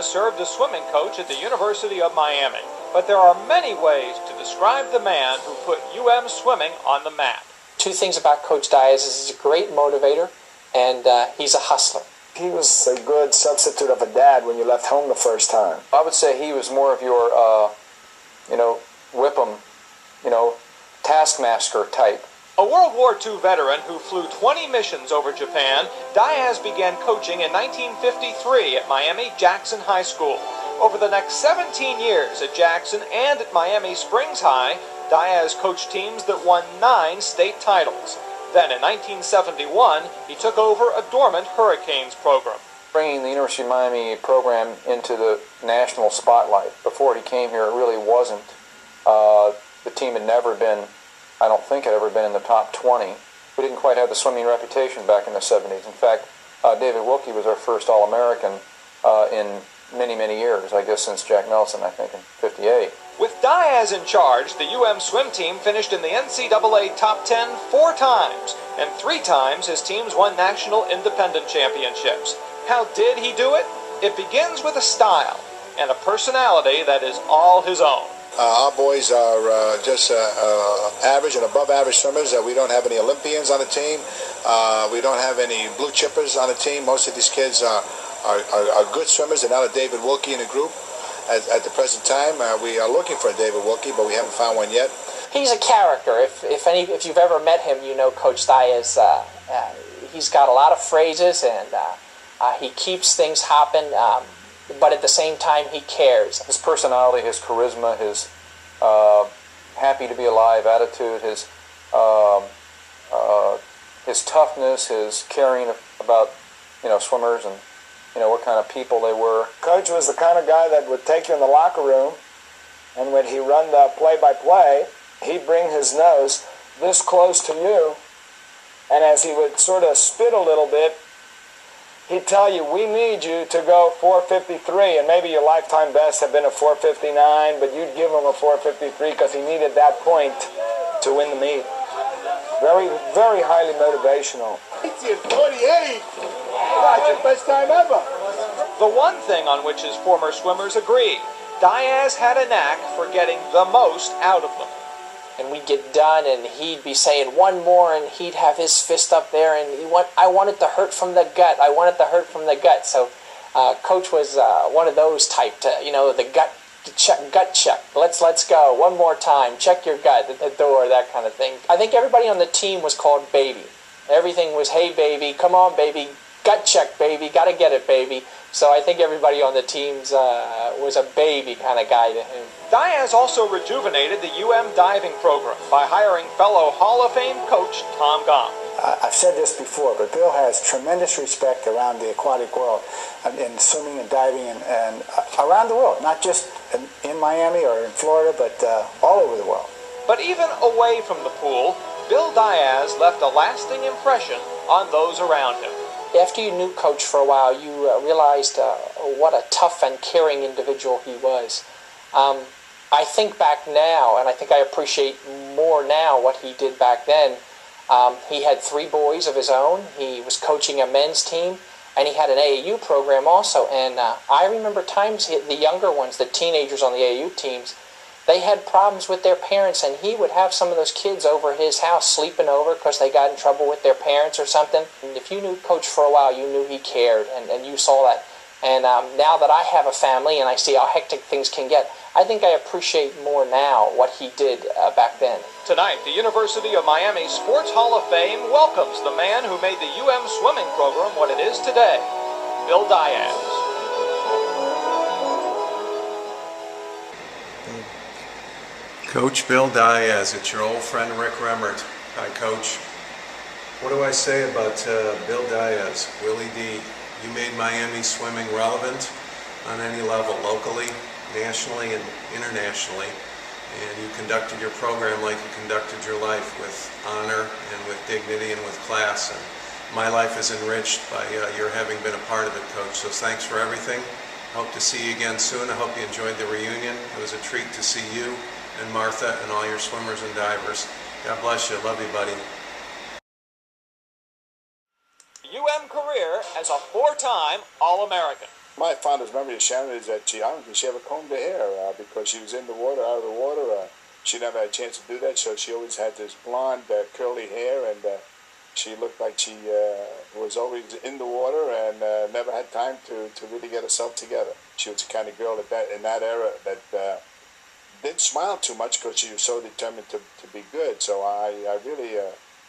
Diaz served as swimming coach at the University of Miami, but there are many ways to describe the man who put UM swimming on the map. Two things about Coach Diaz is he's a great motivator, and he's a hustler. He was a good substitute of a dad when you left home the first time. I would say he was more of your, whip 'em, taskmaster type. A World War II veteran who flew 20 missions over Japan, Diaz began coaching in 1953 at Miami Jackson High School. Over the next 17 years at Jackson and at Miami Springs High, Diaz coached teams that won 9 state titles. Then in 1971, he took over a dormant Hurricanes program. Bringing the University of Miami program into the national spotlight. Before he came here, it really wasn't. The team had never been, I don't think had ever been in the top 20. We didn't quite have the swimming reputation back in the 70s. In fact, David Wilkie was our first All-American in many, many years, I guess since Jack Nelson, I think, in '58. With Diaz in charge, the UM swim team finished in the NCAA top 10 4 times, and 3 times his teams won national independent championships. How did he do it? It begins with a style and a personality that is all his own. Our boys are just average and above average swimmers. We don't have any Olympians on the team. We don't have any blue chippers on the team. Most of these kids are good swimmers. They're not a David Wilkie in the group. At the present time, we are looking for a David Wilkie, but we haven't found one yet. He's a character. If you've ever met him, you know Coach Diaz. He's got a lot of phrases, and he keeps things hopping, but at the same time, he cares. His personality, his charisma, his happy to be alive attitude, his toughness, his caring about swimmers and what kind of people they were. Coach was the kind of guy that would take you in the locker room, and when he run the play-by-play, he'd bring his nose this close to you, and as he would sort of spit a little bit, he'd tell you, we need you to go 4:53, and maybe your lifetime best had been a 4:59, but you'd give him a 4:53 because he needed that point to win the meet. Very, very highly motivational. 48! That's your best time ever! The one thing on which his former swimmers agreed, Diaz had a knack for getting the most out of them. And we'd get done, and he'd be saying one more, and he'd have his fist up there, and I want it to hurt from the gut. I want it to hurt from the gut. So Coach was one of those type, the gut check. Let's go. One more time. Check your gut at the door, that kind of thing. I think everybody on the team was called baby. Everything was, hey, baby, come on, baby, gut check, baby, got to get it, baby. So I think everybody on the teams was a baby kind of guy to him. Diaz also rejuvenated the UM diving program by hiring fellow Hall of Fame coach Tom Gomb. I've said this before, but Bill has tremendous respect around the aquatic world, in swimming and diving and around the world, not just in Miami or in Florida, but all over the world. But even away from the pool, Bill Diaz left a lasting impression on those around him. After you knew Coach for a while, you realized what a tough and caring individual he was. I think back now, and I think I appreciate more now what he did back then. He had 3 boys of his own. He was coaching a men's team, and he had an AAU program also. And I remember times the younger ones, the teenagers on the AAU teams, they had problems with their parents, and he would have some of those kids over his house sleeping over because they got in trouble with their parents or something. And if you knew Coach for a while, you knew he cared, and you saw that. And now that I have a family and I see how hectic things can get, I think I appreciate more now what he did back then. Tonight, the University of Miami Sports Hall of Fame welcomes the man who made the UM swimming program what it is today, Bill Diaz. Coach Bill Diaz, it's your old friend Rick Remmert. Hi, Coach. What do I say about Bill Diaz? Willie D, you made Miami swimming relevant on any level, locally, nationally, and internationally. And you conducted your program like you conducted your life, with honor and with dignity and with class. And my life is enriched by your having been a part of it, Coach. So thanks for everything. Hope to see you again soon. I hope you enjoyed the reunion. It was a treat to see you and Martha and all your swimmers and divers. God bless you. Love you, buddy. UM career as a 4-time All-American. My fondest memory of Sharon is that I don't think she ever combed her hair because she was in the water, out of the water. She never had a chance to do that, so she always had this blonde, curly hair, and she looked like she was always in the water and never had time to really get herself together. She was the kind of girl in that era that didn't smile too much because she was so determined to be good. So I really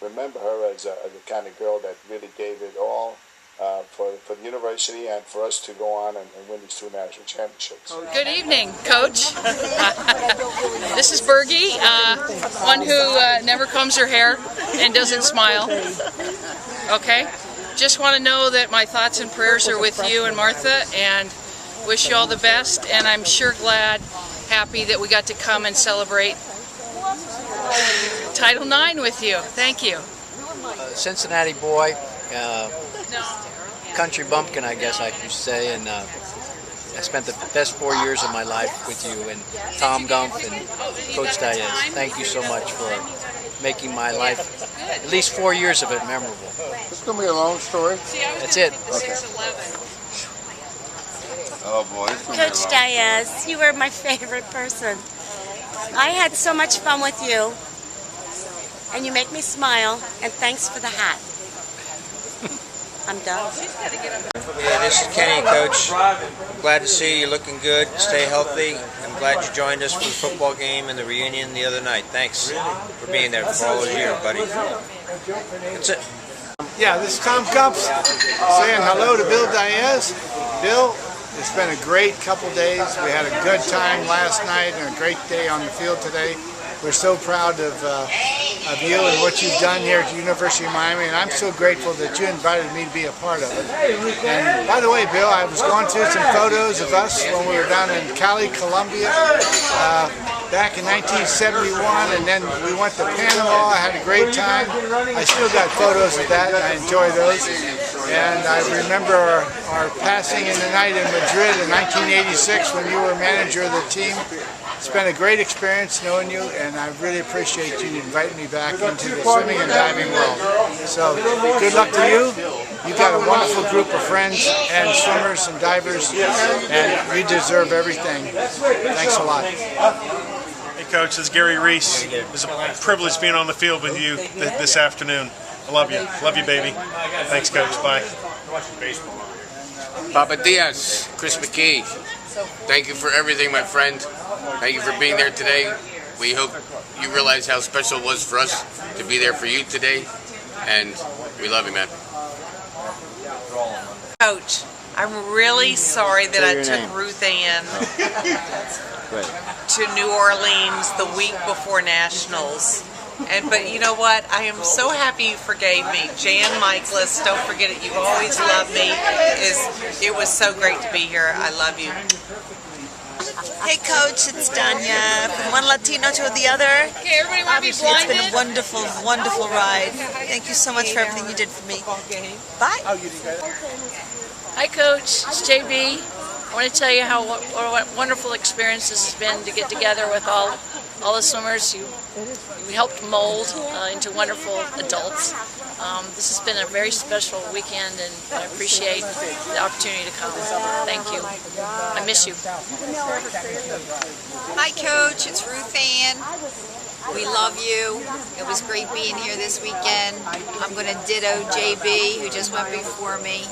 remember her as a kind of girl that really gave it all for the university and for us to go on and win these 2 national championships. Good evening, Coach. This is Bergie, one who never combs her hair and doesn't smile. Okay? Just want to know that my thoughts and prayers are with you and Martha, and wish you all the best, and I'm sure happy that we got to come and celebrate Title IX with you. Thank you. Cincinnati boy, country bumpkin, I guess I should say, and I spent the best 4 years of my life with you and Tom Gump and Coach Diaz. Thank you so much for making my life, at least 4 years of it, memorable. This is going to be a long story. That's it. Okay. Oh boy. Coach Diaz, you were my favorite person. I had so much fun with you, and you make me smile, and thanks for the hat. I'm done. Yeah, this is Kenny, Coach. Glad to see you looking good. Stay healthy. I'm glad you joined us for the football game and the reunion the other night. Thanks for being there for all those years, buddy. That's it. Yeah, this is Tom Gumps saying hello to Bill Diaz. Bill, it's been a great couple days. We had a good time last night and a great day on the field today. We're so proud of you and what you've done here at the University of Miami, and I'm so grateful that you invited me to be a part of it. And by the way, Bill, I was going through some photos of us when we were down in Cali, Colombia, back in 1971, and then we went to Panama. I had a great time. I still got photos of that, and I enjoy those. And I remember our passing in the night in Madrid in 1986 when you were manager of the team. It's been a great experience knowing you, and I really appreciate you inviting me back into the swimming and diving world. So, good luck to you. You've got a wonderful group of friends and swimmers and divers, and you deserve everything. Thanks a lot. Hey, Coach, this is Gary Reese. It was a privilege being on the field with you this afternoon. I love you. Love you, baby. Thanks, Coach. Bye. Papa Diaz, Chris McKee. Thank you for everything, my friend. Thank you for being there today. We hope you realize how special it was for us to be there for you today, and we love you, man. Coach, I'm really sorry that I took Ruth Ann to New Orleans the week before Nationals. But you know what? I am so happy you forgave me. Jan Michaelis, don't forget it. You've always loved me. It was so great to be here. I love you. Hey Coach, it's Danya. From one Latino to the other. Okay, everybody want to be blinded? It's been a wonderful, wonderful ride. Thank you so much for everything you did for me. Bye. Hi, Coach. It's JB. I want to tell you what a wonderful experience this has been to get together with all the swimmers. You helped mold into wonderful adults. This has been a very special weekend, and I appreciate the opportunity to come. Thank you. I miss you. Hi, Coach. It's Ruth Ann. We love you. It was great being here this weekend. I'm going to ditto JB, who just went before me.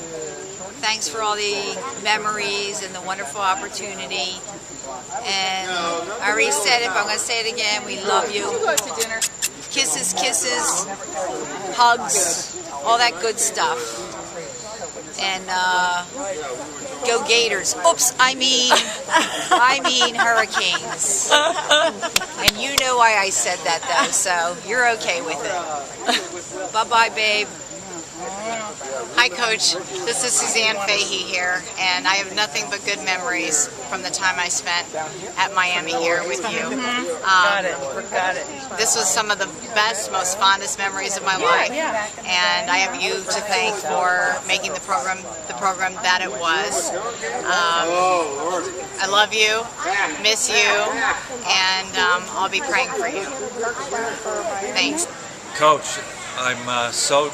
Thanks for all the memories and the wonderful opportunity. And I already said it, but I'm going to say it again. We love you. We'll go to dinner. Kisses, kisses, hugs, all that good stuff. And go Gators. Oops, I mean Hurricanes. And you know why I said that, though, so you're okay with it. Bye-bye, babe. Hi, Coach. This is Suzanne Fahey here, and I have nothing but good memories from the time I spent at Miami here with you. Got it. This was some of the best, most fondest memories of my life, and I have you to thank for making the program that it was. I love you, miss you, and I'll be praying for you. Thanks. Coach, I'm so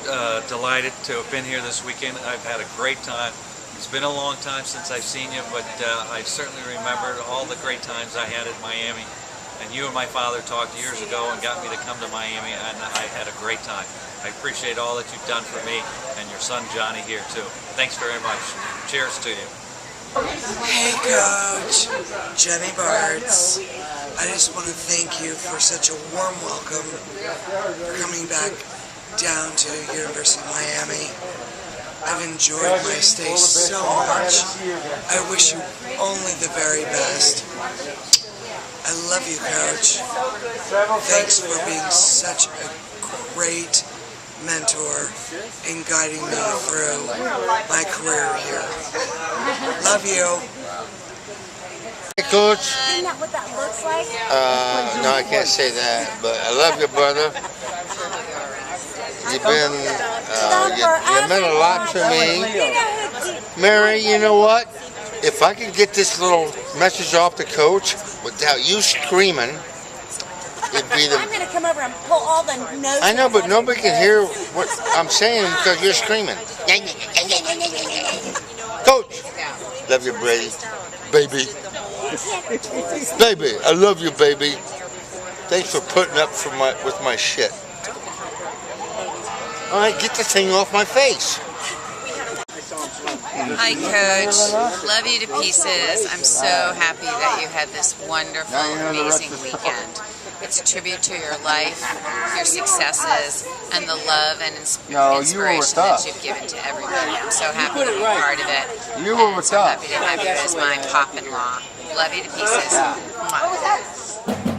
delighted to have been here this weekend. I've had a great time. It's been a long time since I've seen you, but I certainly remembered all the great times I had at Miami. And you and my father talked years ago and got me to come to Miami, and I had a great time. I appreciate all that you've done for me and your son Johnny here too. Thanks very much. Cheers to you. Hey Coach, Jenny Bartz. I just want to thank you for such a warm welcome, for coming back down to University of Miami. I've enjoyed my stay so much. I wish you only the very best. I love you, Coach. Thanks for being such a great mentor in guiding me through my career here. Love you. Hey, Coach. Isn't that what that looks like? No, I can't say that, but I love you, brother. You've been, you meant a lot to me. Mary, you know what? If I could get this little message off the coach without you screaming, it'd be the... I'm going to come over and pull all the noses. I know, but nobody can hear what I'm saying because you're screaming. Coach, love you, Brady. Baby. Baby, I love you, baby. Thanks for putting up with my shit. All right, get the thing off my face. Hi, Coach. Love you to pieces. I'm so happy that you had this wonderful, amazing weekend. It's a tribute to your life, your successes, and the love and inspiration that you've given to everybody. I'm so happy to be part of it. You were with so happy to have you as my pop-in-law. Love you to pieces. Mwah.